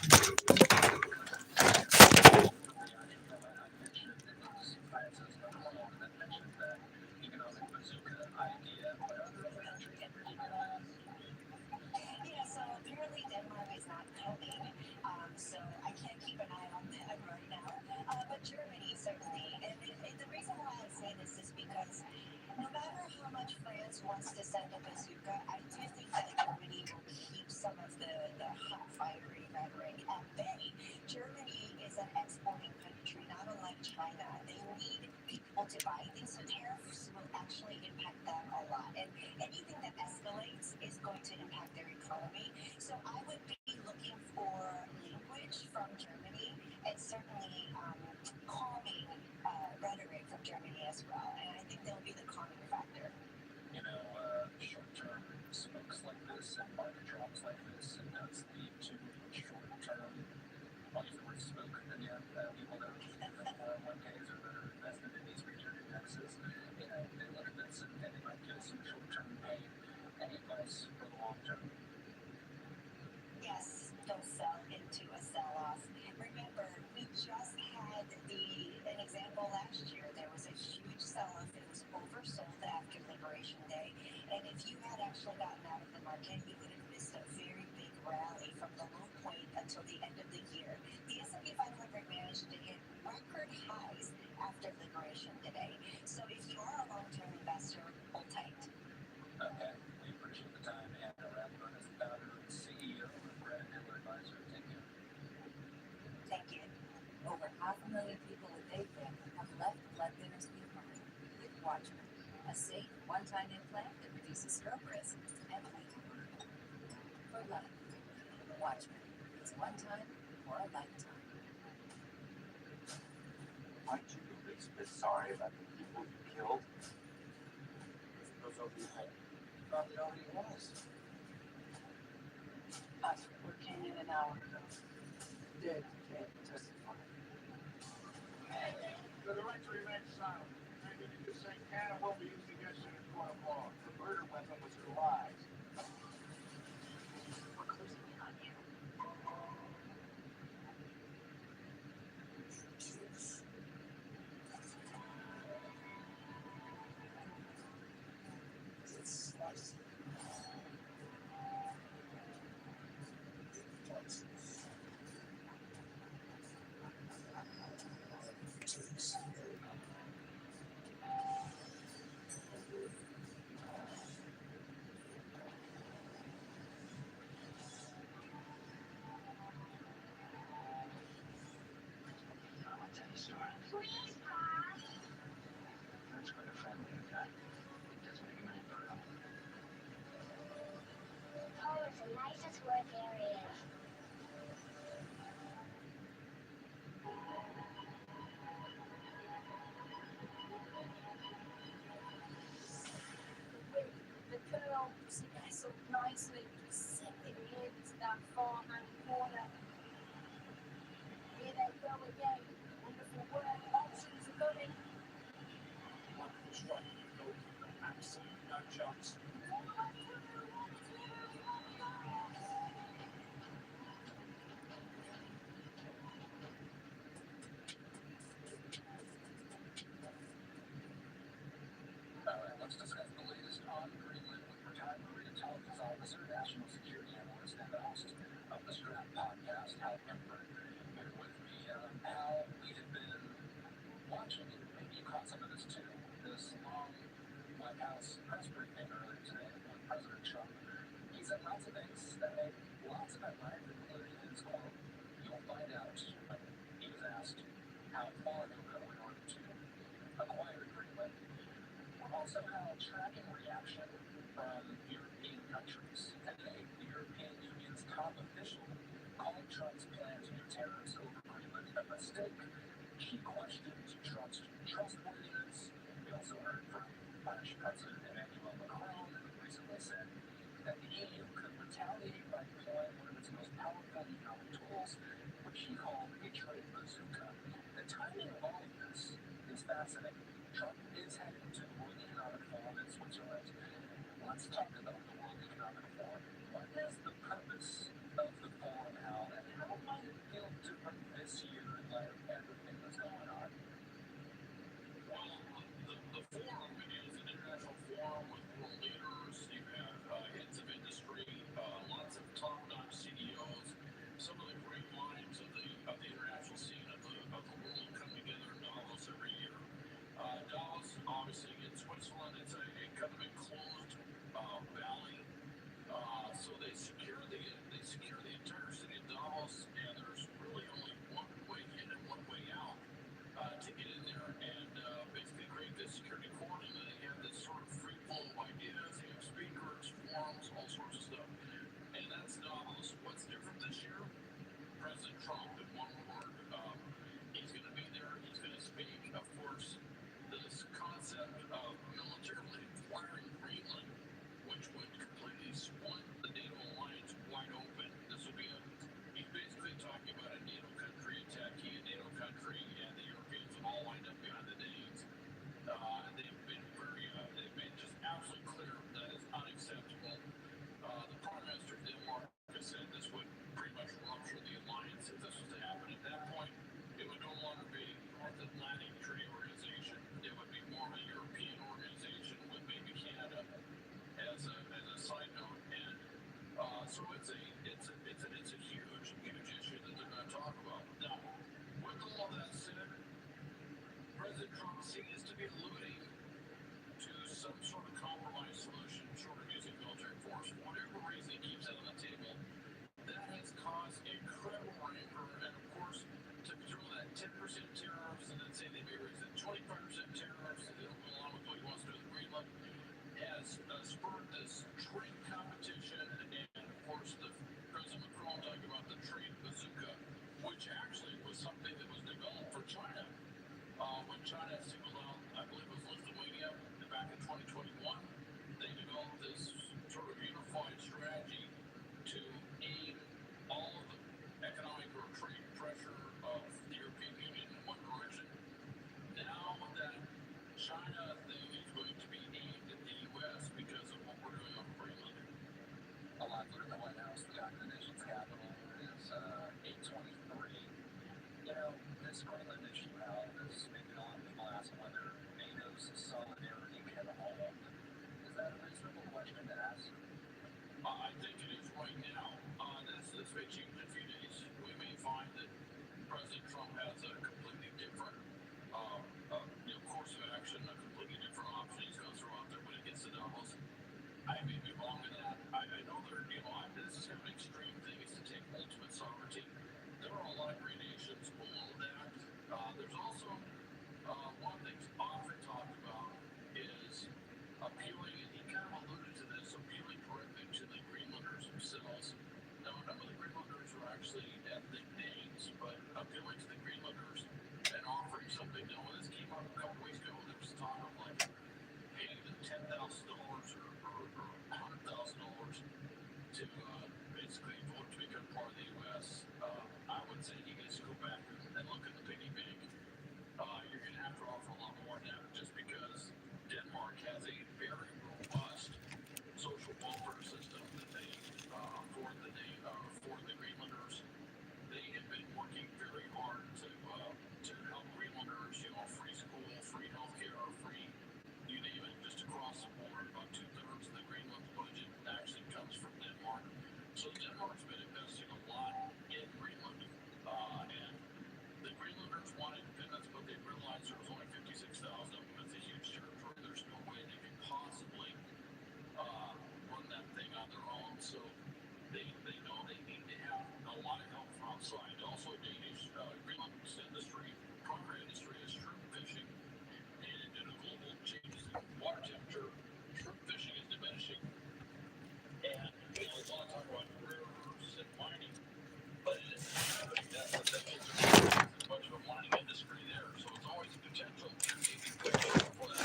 Yeah, so apparently Denmark is not coming, so I can't keep an eye on that right now. But Germany certainly, and the reason why I say this is because no matter how much France wants to send a bazooka, I do think that Germany will keep some of the hot, fiery rhetoric at bay. Germany is an exporting country, not unlike China. They need people to buy things, so tariffs will actually impact them a lot. And anything that escalates is going to impact their economy. So I would be looking for language from Germany and certainly calming rhetoric from Germany as well. And I think they'll be the calming factor. Short-term spokes like this and market drops like this, and does lead to short-term money for word spoke. And yet, people that are 401ks or that are invested in these return indexes, they look at this and they might get some short-term pain. Any advice for the long term? Yes, don't sell into a sell-off. Remember, we just had an example last year. There was a huge sell-off. It was oversold after Liberation Day. And if you had actually gotten out of the market, you would have missed a very big rally from the low point until the end of the year. The S&P 500 managed to hit record highs after Liberation Day. So if you are a long-term investor, hold tight. Okay, we appreciate the time. Anna Rampant is the founder and CEO of Brand Dealer Advisor. Thank you. Thank you. Over 500,000 people with AFib have left blood thinners behind with Watchman, a safe one-time implant that reduces stroke risk and bleeding. For life, Watchman. It's one time for a lifetime. Aren't you the least bit sorry about the people you killed? It goes over your head. You probably already was. Oscar came in an hour ago. Dead, can't testify. The right to remain silent. Anything you say can and will be used against you in a court of law. The murder weapon was your lies. tourist area. The girl, she gets so nicely sipping into that farmhand corner. Here they go again. Wonderful work. Options are coming. Wonderful strike. Goalkeeper, absolutely no chance. All right, let's discuss the latest on Greenland with retired Marine Intelligence Officer, National Security Analyst, and the host of the Strap podcast, Hal Pemberton. Here with me, Hal. We have been watching, and maybe you caught some of this too, this long White House press briefing earlier today with President Trump. He said lots of things that made lots of headlines, including his quote, "You'll find out," when he was asked how far he'll go in order to acquire Greenland. Also, how tracking reaction from European countries. Today, the European Union's top official called Trump's plan to do tariffs over Greenland a mistake. She questioned Trump's trustworthiness. We also heard from French President Emmanuel Macron, who recently said that the EU could retaliate by deploying one of its most powerful economic tools, which he called a trade bazooka. The timing of all of this is fascinating. Trump is heading to the World Economic Forum in Switzerland. Let's talk about the World Economic Forum. What is the purpose of the forum, Hal, and how might it feel different this year in light of everything that's going on? Well, the forum is an international forum with world leaders. You have heads of industry, lots of top-notch CEOs, some of the great minds of the international scene of the world come together in Davos every year. Davos, obviously in Switzerland, it's a kind of enclosed valley. So they secure the entire city of Davos, and there's really only one way in and one way out to get in there, and basically create this security cordon. And they have this sort of free flow of ideas. They have speakers, forums, all sorts of stuff. And that's Davos. What's different this year? President Trump, in one word, he's going to be there. He's going to speak. Of course, this concept of militarily acquiring Greenland, which would completely split the NATO alliance wide open. This would be he's basically talking about a NATO country attacking a NATO country, and the Europeans would all wind up behind the Danes. They've made just absolutely clear that is unacceptable. The Prime Minister of Denmark has said this would pretty much rupture the alliance if this was to happen. At that point, it would no longer be North Atlantic Treaty Organization. It would be more of a European organization with maybe Canada as a side note. And so it's a huge issue that they're going to talk about. Now, with all that said, President Trump seems to be alluding to some sort of compromise solution, short of using military force. For whatever reason, he keeps that on the table. That has caused incredible rancor, and of course, to throw that 10% tariffs and then say they may raise it 25% tariffs, and they'll go along with what he wants to do with Greenland, has spurred this trade competition, and of course, the President Macron talking about the trade bazooka, which actually was something that was developed for China. When China singled out, I believe it was Lithuania, back in 2021, they developed this sort of unified strategy to aim all of the economic or trade pressure of the European Union in one direction. Now that China thing is going to be aimed at the U.S. because of what we're doing on Greenland. A lot in the White House, the nation's capital, is 823. You know, this Greenland issue, Hal, is making a lot of people ask whether NATO's solidarity can hold. Is that a reasonable question to ask? I think it is right now. This may change in a few days. We may find that President Trump has a completely different course of action, a completely different option he's going to throw out there when it gets to Davos. I may be wrong in that. I know this is kind of an extreme thing, is to take ultimate sovereignty. There are a lot of great nations below that. There's also one thing that's often talked about is appealing, and he kind of alluded to this, appealing directly to the Greenlanders themselves. So Denmark's been investing a lot in Greenland, and the Greenlanders want independence, but they realize there was only 56,000 of them. It's a huge territory. There's no way they can possibly run that thing on their own. So they know they need to have a lot of help from outside. Also, Danish Greenland's industry, primary industry, is shrimp fishing, and due to global changes in water temperature, shrimp fishing is diminishing. And there's a lot of talk about rare earths and mining, but it isn't happening. That's the thing. There's much of a mining industry there, so it's always a potential for that.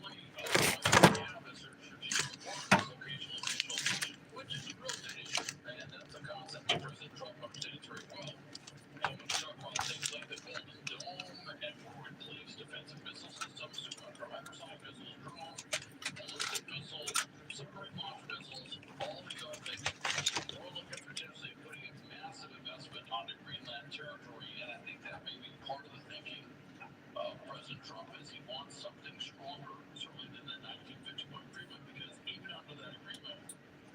Really, cannabis or location, which is a real estate issue, and that's a concept that President Trump understands very well. And when you talk about things like the Golden Dome and forward police defensive missile systems, from hypersonic missiles, drones, ballistic missiles, submarine launch missiles, all these other things, we're looking at potentially putting a massive investment onto Greenland territory, and I think that may be part of the thinking of President Trump is he wants something stronger, certainly than the 1951 agreement, because even under that agreement,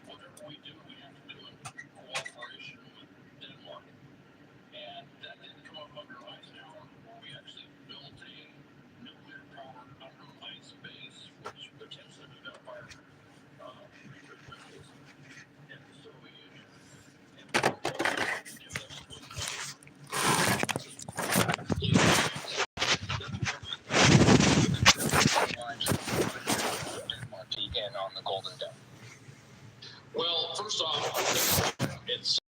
whatever we do, we have to do in cooperation with Denmark. And that didn't come up under Eisenhower, where we actually built a nuclear-powered under ice base, which potentially we got fired nuclear missiles in the Soviet Union. And in on the Golden Dome. Well, first off, it's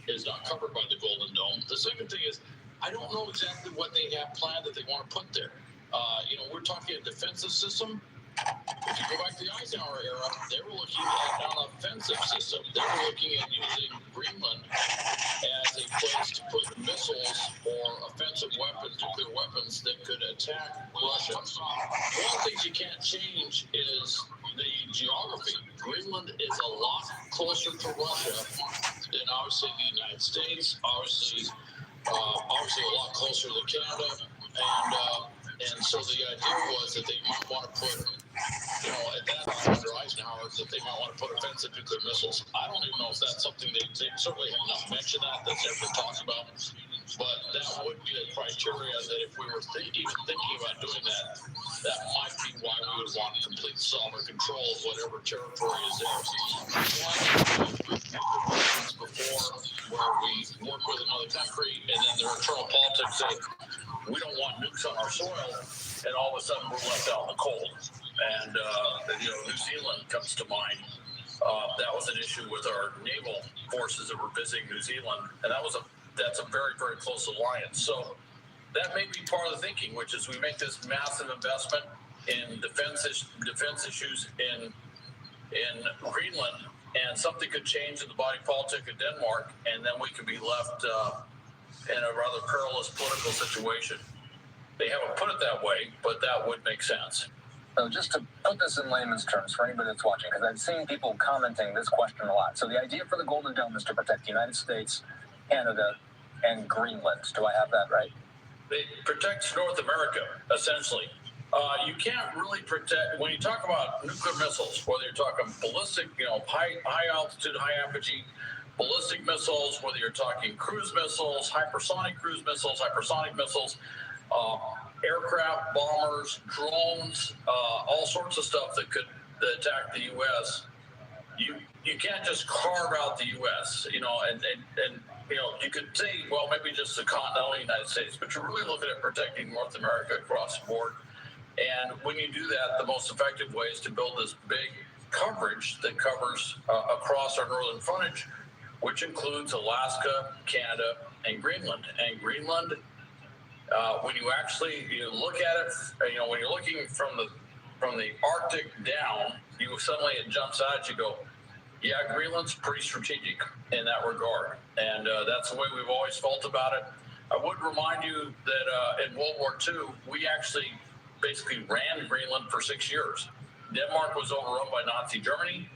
is not covered by the Golden Dome. The second thing is, I don't know exactly what they have planned that they want to put there. We're talking a defensive system. If you go back to the Eisenhower era, they were looking at an offensive system. They were looking at using Greenland as a place to put missiles or offensive weapons, nuclear weapons that could attack Russia. One of the things you can't change is the geography. Greenland is a lot closer to Russia than obviously the United States, obviously a lot closer to Canada, and so the idea was that they might want to put, at that time under Eisenhower, that they might want to put offensive nuclear missiles. I don't even know if that's something they certainly have not mentioned that's ever talked about, but that would be a criteria that if we were even thinking about doing that, that might be why we would want complete sovereign control of whatever territory is there. Before, where we work with another country, and then their internal politics say, we don't want nukes on our soil, and all of a sudden we're left out in the cold. And, New Zealand comes to mind. That was an issue with our naval forces that were visiting New Zealand, and that's a very, very close alliance. So that may be part of the thinking, which is we make this massive investment in defense issues in Greenland, and something could change in the body politic of Denmark, and then we could be left in a rather perilous political situation. They haven't put it that way, but that would make sense. So just to put this in layman's terms for anybody that's watching, because I've seen people commenting this question a lot. So the idea for the Golden Dome is to protect the United States, Canada, and Greenland. Do I have that right? It protects North America, essentially. You can't really protect, when you talk about nuclear missiles, whether you're talking ballistic, high altitude, high apogee ballistic missiles, whether you're talking cruise missiles, hypersonic cruise missiles, hypersonic missiles, aircraft, bombers, drones, all sorts of stuff that could attack the U.S. You can't just carve out the U.S., and you could say, well, maybe just the continental United States, but you're really looking at protecting North America across the board. And when you do that, the most effective way is to build this big coverage that covers across our northern frontage, which includes Alaska, Canada, and Greenland. And Greenland, when you actually look at it, when you're looking from the Arctic down, it jumps out. You go, yeah, Greenland's pretty strategic in that regard, and that's the way we've always felt about it. I would remind you that in World War II, we actually basically ran Greenland for 6 years. Denmark was overrun by Nazi Germany,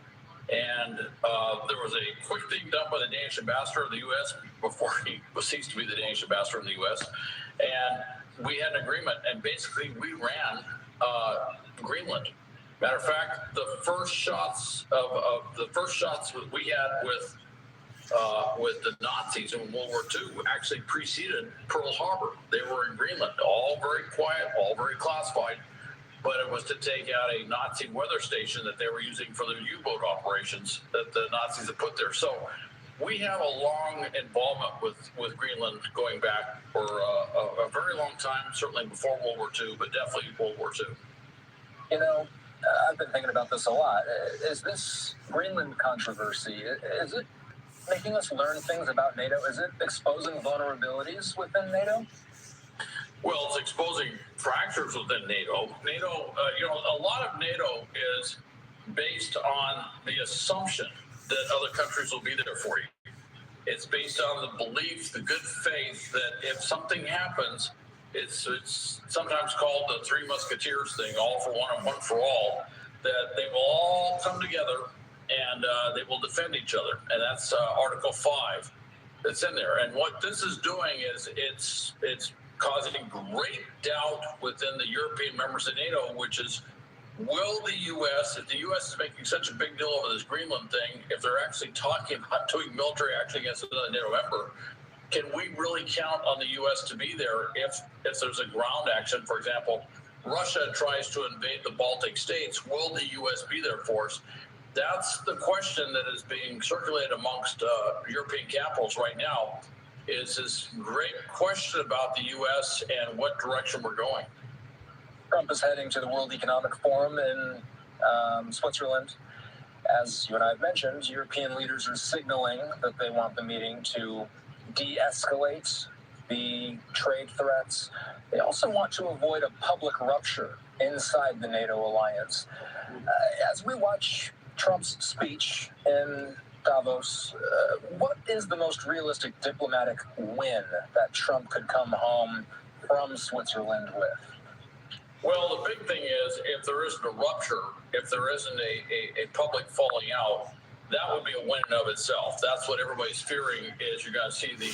and there was a quick thing done by the Danish ambassador of the U.S. before he ceased to be the Danish ambassador in the U.S., and we had an agreement, and basically we ran Greenland. Matter of fact, the first shots we had with the Nazis in World War II actually preceded Pearl Harbor. They were in Greenland, all very quiet, all very classified, but it was to take out a Nazi weather station that they were using for their U-boat operations that the Nazis had put there. So we have a long involvement with Greenland going back for a very long time, certainly before World War II, but definitely World War II. You know, I've been thinking about this a lot. Is this Greenland controversy, is it making us learn things about NATO? Is it exposing vulnerabilities within NATO? Well, it's exposing fractures within NATO. NATO, a lot of NATO is based on the assumption that other countries will be there for you. It's based on the belief, the good faith that if something happens, it's sometimes called the Three Musketeers thing, all for one and one for all, that they will all come together and they will defend each other. And that's Article 5 that's in there. And what this is doing is it's causing great doubt within the European members of NATO, which is, will the U.S., if the U.S. is making such a big deal over this Greenland thing, if they're actually talking about doing military action against another NATO member, can we really count on the U.S. to be there if there's a ground action? For example, Russia tries to invade the Baltic states. Will the U.S. be there for us? That's the question that is being circulated amongst European capitals right now, is this great question about the U.S. and what direction we're going. Trump is heading to the World Economic Forum in Switzerland. As you and I have mentioned, European leaders are signaling that they want the meeting to de-escalate the trade threats. They also want to avoid a public rupture inside the NATO alliance. As we watch Trump's speech in Davos, what is the most realistic diplomatic win that Trump could come home from Switzerland with? Well, the big thing is, if there isn't a rupture, if there isn't a public falling out, that would be a win in of itself. That's what everybody's fearing, is you're going to see the